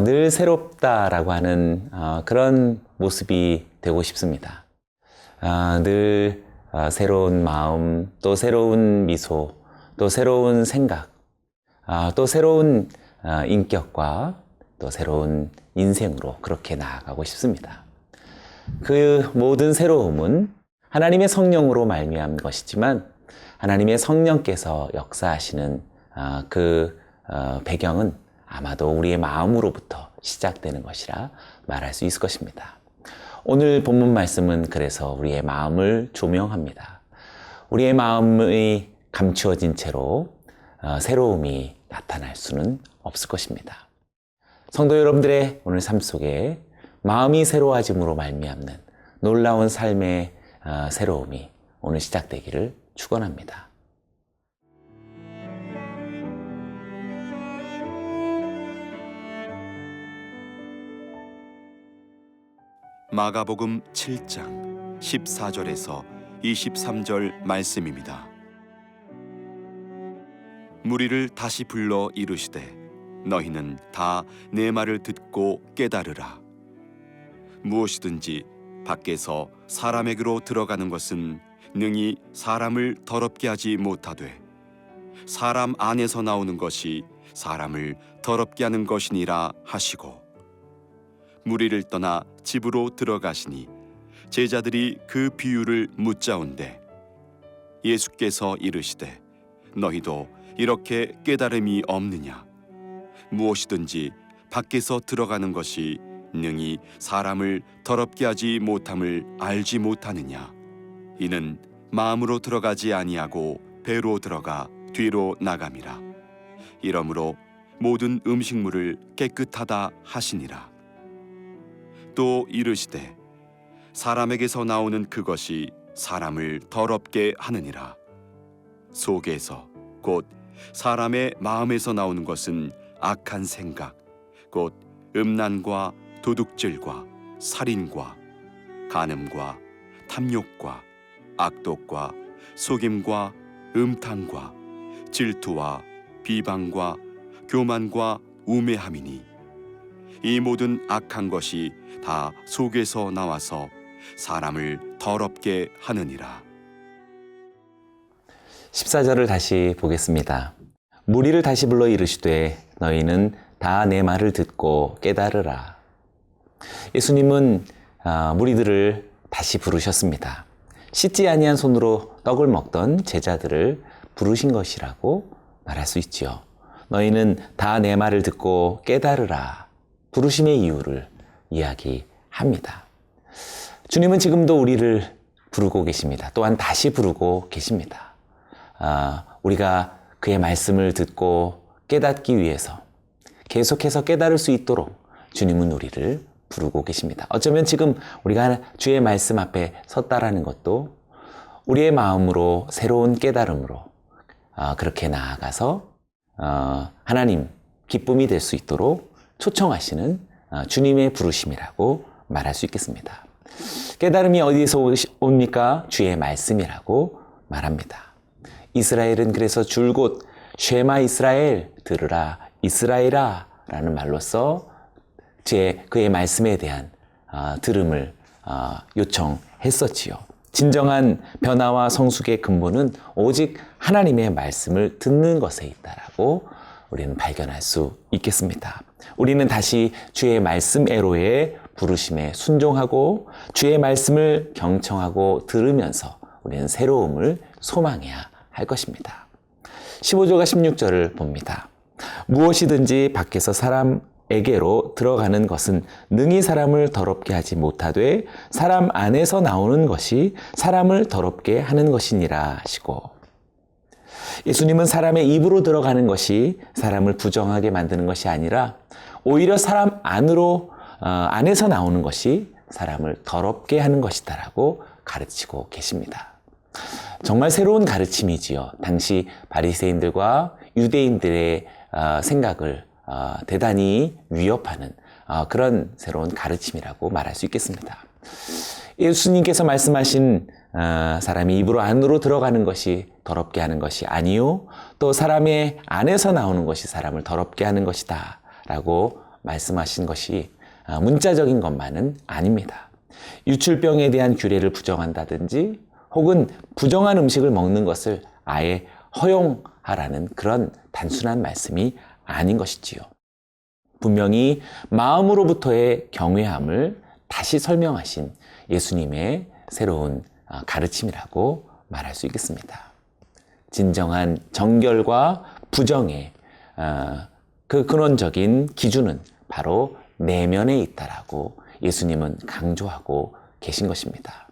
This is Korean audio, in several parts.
늘 새롭다라고 하는 그런 모습이 되고 싶습니다. 늘 새로운 마음, 또 새로운 미소, 또 새로운 생각, 또 새로운 인격과 또 새로운 인생으로 그렇게 나아가고 싶습니다. 그 모든 새로움은 하나님의 성령으로 말미암은 것이지만 하나님의 성령께서 역사하시는 그 배경은 아마도 우리의 마음으로부터 시작되는 것이라 말할 수 있을 것입니다. 오늘 본문 말씀은 그래서 우리의 마음을 조명합니다. 우리의 마음이 감추어진 채로 새로움이 나타날 수는 없을 것입니다. 성도 여러분들의 오늘 삶 속에 마음이 새로워짐으로 말미암는 놀라운 삶의 새로움이 오늘 시작되기를 축원합니다. 마가복음 7장 14절에서 23절 말씀입니다. 무리를 다시 불러 이르시되 너희는 다 내 말을 듣고 깨달으라. 무엇이든지 밖에서 사람에게로 들어가는 것은 능히 사람을 더럽게 하지 못하되 사람 안에서 나오는 것이 사람을 더럽게 하는 것이니라 하시고, 무리를 떠나 집으로 들어가시니 제자들이 그 비유를 묻자온대 예수께서 이르시되 너희도 이렇게 깨달음이 없느냐? 무엇이든지 밖에서 들어가는 것이 능히 사람을 더럽게 하지 못함을 알지 못하느냐? 이는 마음으로 들어가지 아니하고 배로 들어가 뒤로 나감이라. 이러므로 모든 음식물을 깨끗하다 하시니라. 또 이르시되 사람에게서 나오는 그것이 사람을 더럽게 하느니라. 속에서 곧 사람의 마음에서 나오는 것은 악한 생각, 곧 음란과 도둑질과 살인과 간음과 탐욕과 악독과 속임과 음탕과 질투와 비방과 교만과 우매함이니 이 모든 악한 것이 다 속에서 나와서 사람을 더럽게 하느니라. 14절을 다시 보겠습니다. 무리를 다시 불러 이르시되 너희는 다 내 말을 듣고 깨달으라. 예수님은 무리들을 다시 부르셨습니다. 씻지 아니한 손으로 떡을 먹던 제자들을 부르신 것이라고 말할 수 있지요. 너희는 다 내 말을 듣고 깨달으라. 부르심의 이유를 이야기합니다. 주님은 지금도 우리를 부르고 계십니다. 또한 다시 부르고 계십니다. 우리가 그의 말씀을 듣고 깨닫기 위해서 계속해서 깨달을 수 있도록 주님은 우리를 부르고 계십니다. 어쩌면 지금 우리가 주의 말씀 앞에 섰다라는 것도 우리의 마음으로 새로운 깨달음으로 그렇게 나아가서 하나님 기쁨이 될 수 있도록 초청하시는 주님의 부르심이라고 말할 수 있겠습니다. 깨달음이 어디서 옵니까? 주의 말씀이라고 말합니다. 이스라엘은 그래서 줄곧 쉐마 이스라엘, 들으라 이스라엘아 라는 말로써 그의 말씀에 대한 들음을 요청했었지요. 진정한 변화와 성숙의 근본은 오직 하나님의 말씀을 듣는 것에 있다라고 우리는 발견할 수 있겠습니다. 우리는 다시 주의 말씀애로의 부르심에 순종하고 주의 말씀을 경청하고 들으면서 우리는 새로움을 소망해야 할 것입니다. 15절과 16절을 봅니다. 무엇이든지 밖에서 사람에게로 들어가는 것은 능히 사람을 더럽게 하지 못하되 사람 안에서 나오는 것이 사람을 더럽게 하는 것이니라 하시고, 예수님은 사람의 입으로 들어가는 것이 사람을 부정하게 만드는 것이 아니라 오히려 사람 안에서 나오는 것이 사람을 더럽게 하는 것이다라고 가르치고 계십니다. 정말 새로운 가르침이지요. 당시 바리새인들과 유대인들의 생각을 대단히 위협하는 그런 새로운 가르침이라고 말할 수 있겠습니다. 예수님께서 말씀하신 사람이 입으로 안으로 들어가는 것이 더럽게 하는 것이 아니요 또 사람의 안에서 나오는 것이 사람을 더럽게 하는 것이다 라고 말씀하신 것이 문자적인 것만은 아닙니다. 유출병에 대한 규례를 부정한다든지 혹은 부정한 음식을 먹는 것을 아예 허용하라는 그런 단순한 말씀이 아닌 것이지요. 분명히 마음으로부터의 경외함을 다시 설명하신 예수님의 새로운 가르침이라고 말할 수 있겠습니다. 진정한 정결과 부정의 그 근원적인 기준은 바로 내면에 있다라고 예수님은 강조하고 계신 것입니다.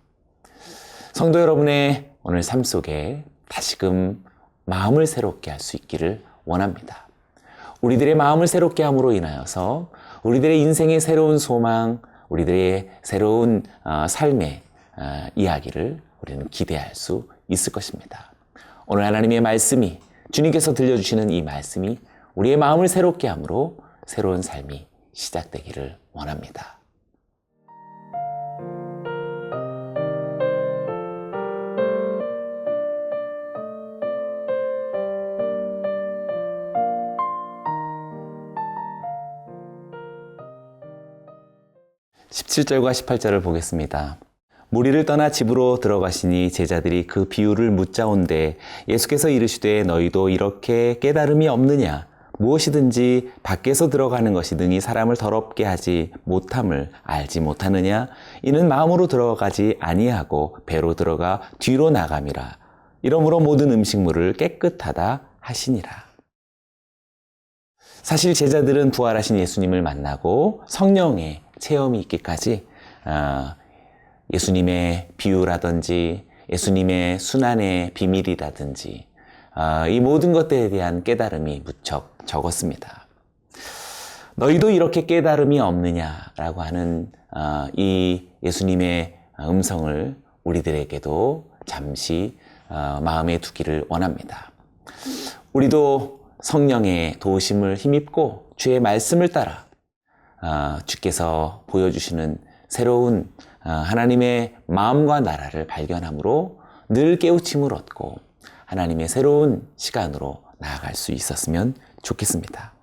성도 여러분의 오늘 삶 속에 다시금 마음을 새롭게 할 수 있기를 원합니다. 우리들의 마음을 새롭게 함으로 인하여서 우리들의 인생의 새로운 소망, 우리들의 새로운 삶의 이야기를 우리는 기대할 수 있을 것입니다. 오늘 하나님의 말씀이, 주님께서 들려주시는 이 말씀이 우리의 마음을 새롭게 함으로 새로운 삶이 시작되기를 원합니다. (17절과 18절을) 보겠습니다. 무리를 떠나 집으로 들어가시니 제자들이 그 비유를 묻자온대 예수께서 이르시되 너희도 이렇게 깨달음이 없느냐? 무엇이든지 밖에서 들어가는 것이 능히 사람을 더럽게 하지 못함을 알지 못하느냐? 이는 마음으로 들어가지 아니하고 배로 들어가 뒤로 나감이라. 이러므로 모든 음식물을 깨끗하다 하시니라. 사실 제자들은 부활하신 예수님을 만나고 성령의 체험이 있기까지 예수님의 비유라든지 예수님의 순환의 비밀이라든지 이 모든 것들에 대한 깨달음이 무척 적었습니다. 너희도 이렇게 깨달음이 없느냐라고 하는 이 예수님의 음성을 우리들에게도 잠시 마음에 두기를 원합니다. 우리도 성령의 도우심을 힘입고 주의 말씀을 따라 주께서 보여주시는 새로운 하나님의 마음과 나라를 발견함으로 늘 깨우침을 얻고 하나님의 새로운 시간으로 나아갈 수 있었으면 좋겠습니다.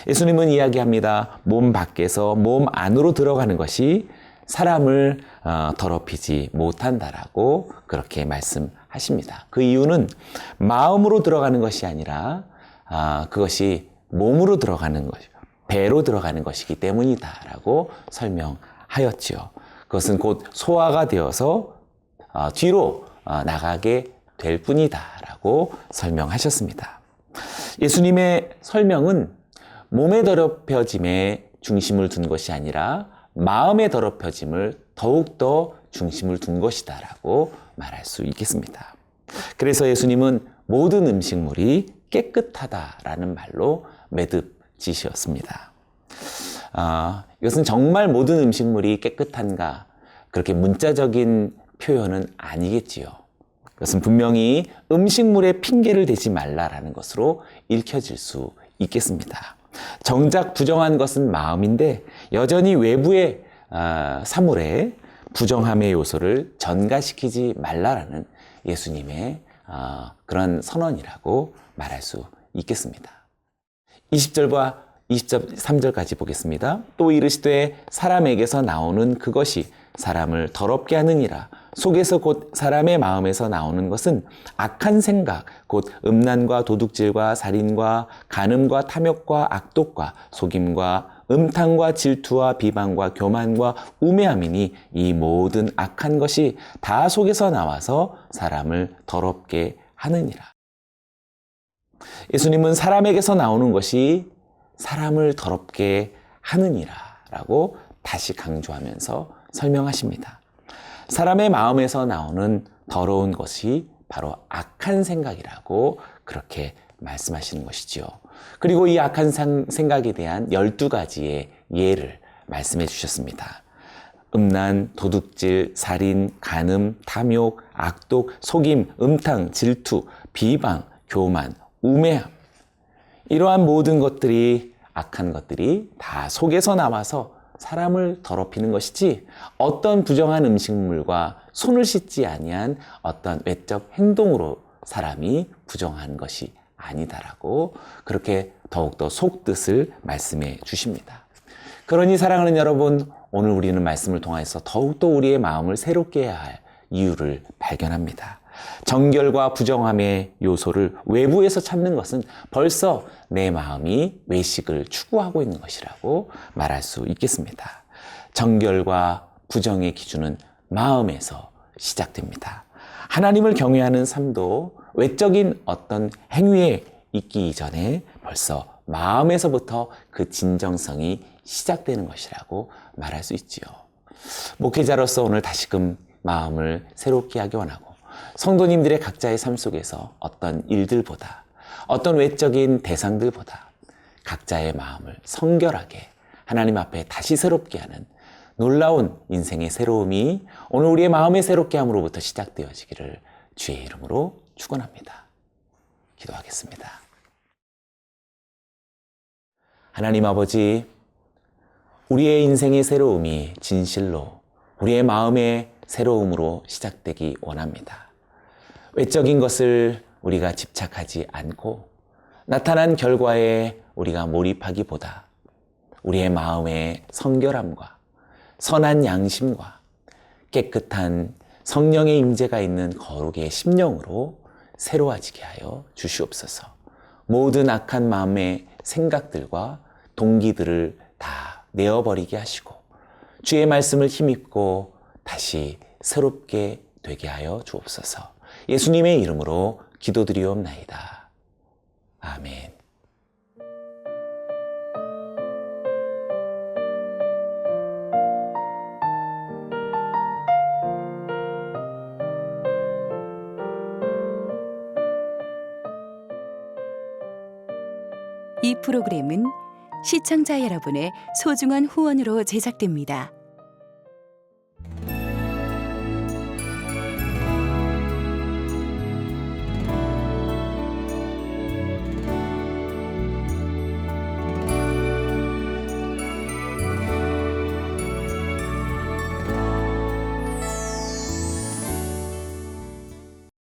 예수님은 이야기합니다. 몸 밖에서 몸 안으로 들어가는 것이 사람을 더럽히지 못한다라고 그렇게 말씀하십니다. 그 이유는 마음으로 들어가는 것이 아니라 그것이 몸으로 들어가는 것, 배로 들어가는 것이기 때문이다라고 설명하였지요. 그것은 곧 소화가 되어서 뒤로 나가게 될 뿐이다라고 설명하셨습니다. 예수님의 설명은 몸의 더럽혀짐에 중심을 둔 것이 아니라 마음의 더럽혀짐을 더욱더 중심을 둔 것이다라고 말할 수 있겠습니다. 그래서 예수님은 모든 음식물이 깨끗하다라는 말로 매듭지셨습니다. 이것은 정말 모든 음식물이 깨끗한가? 그렇게 문자적인 표현은 아니겠지요. 그것은 분명히 음식물에 핑계를 대지 말라라는 것으로 읽혀질 수 있겠습니다. 정작 부정한 것은 마음인데 여전히 외부의 사물에 부정함의 요소를 전가시키지 말라라는 예수님의 그런 선언이라고 말할 수 있겠습니다. 20절과 23절까지 보겠습니다. 또 이르시되 사람에게서 나오는 그것이 사람을 더럽게 하느니라. 속에서 곧 사람의 마음에서 나오는 것은 악한 생각, 곧 음란과 도둑질과 살인과 간음과 탐욕과 악독과 속임과 음탕과 질투와 비방과 교만과 우매함이니 이 모든 악한 것이 다 속에서 나와서 사람을 더럽게 하느니라. 예수님은 사람에게서 나오는 것이 사람을 더럽게 하느니라 라고 다시 강조하면서 설명하십니다. 사람의 마음에서 나오는 더러운 것이 바로 악한 생각이라고 그렇게 말씀하시는 것이지요. 그리고 이 악한 생각에 대한 12가지의 예를 말씀해 주셨습니다. 음란, 도둑질, 살인, 간음, 탐욕, 악독, 속임, 음탕, 질투, 비방, 교만, 우매함. 이러한 모든 것들이 악한 것들이 다 속에서 나와서 사람을 더럽히는 것이지 어떤 부정한 음식물과 손을 씻지 아니한 어떤 외적 행동으로 사람이 부정한 것이 아니다라고 그렇게 더욱더 속뜻을 말씀해 주십니다. 그러니 사랑하는 여러분, 오늘 우리는 말씀을 통해서 더욱더 우리의 마음을 새롭게 해야 할 이유를 발견합니다. 정결과 부정함의 요소를 외부에서 찾는 것은 벌써 내 마음이 외식을 추구하고 있는 것이라고 말할 수 있겠습니다. 정결과 부정의 기준은 마음에서 시작됩니다. 하나님을 경외하는 삶도 외적인 어떤 행위에 있기 이전에 벌써 마음에서부터 그 진정성이 시작되는 것이라고 말할 수 있지요. 목회자로서 오늘 다시금 마음을 새롭게 하기 원하고 성도님들의 각자의 삶 속에서 어떤 일들보다 어떤 외적인 대상들보다 각자의 마음을 성결하게 하나님 앞에 다시 새롭게 하는 놀라운 인생의 새로움이 오늘 우리의 마음의 새롭게 함으로부터 시작되어지기를 주의 이름으로 축원합니다. 기도하겠습니다. 하나님 아버지, 우리의 인생의 새로움이 진실로 우리의 마음의 새로움으로 시작되기 원합니다. 외적인 것을 우리가 집착하지 않고 나타난 결과에 우리가 몰입하기보다 우리의 마음의 성결함과 선한 양심과 깨끗한 성령의 임재가 있는 거룩의 심령으로 새로워지게 하여 주시옵소서. 모든 악한 마음의 생각들과 동기들을 다 내어버리게 하시고 주의 말씀을 힘입고 다시 새롭게 되게 하여 주옵소서. 예수님의 이름으로 기도드리옵나이다. 아멘. 이 프로그램은 시청자 여러분의 소중한 후원으로 제작됩니다.